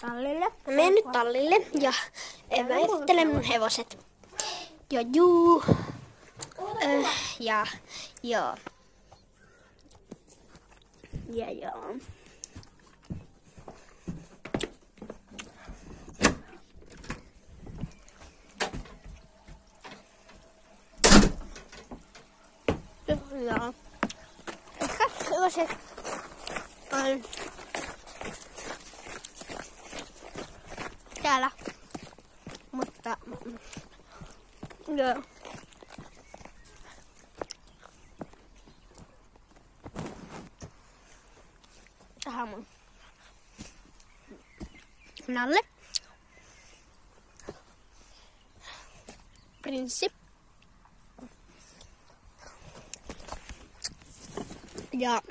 tallille. Mä menen nyt tallille ja mä esittelen mun hevoset. Ja juu. Ja joo. Ja joo. Joo. Ehkä hevoset on täällä. Mutta joo. Tähän mun Nalle. Prinssi. Ja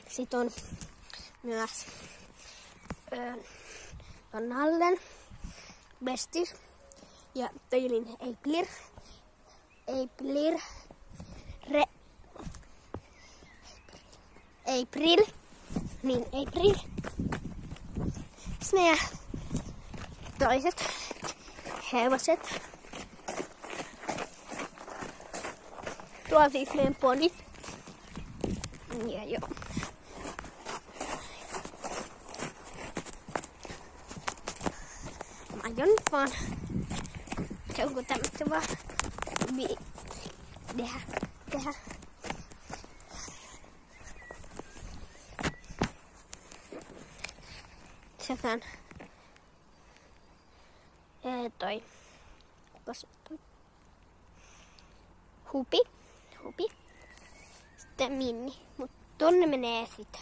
sit on myös on Nallen bestis ja Toilin April. Niin April. Sitten meidän toiset hevoset. Tuo siis meidän podit. Ja joo. Mä aion nyt vaan jonkun tämmöstä vaan tehdä. Sehän Hupi. Sitten Minni. Mut tonne menee sitten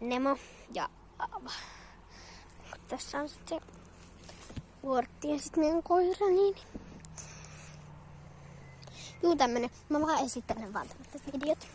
Nemo ja Aava. Tässä on sitten Vuortti ja sitten meidän koira niin. Juu tämmönen. Mä vaan esittelen vaan tämmöset videot.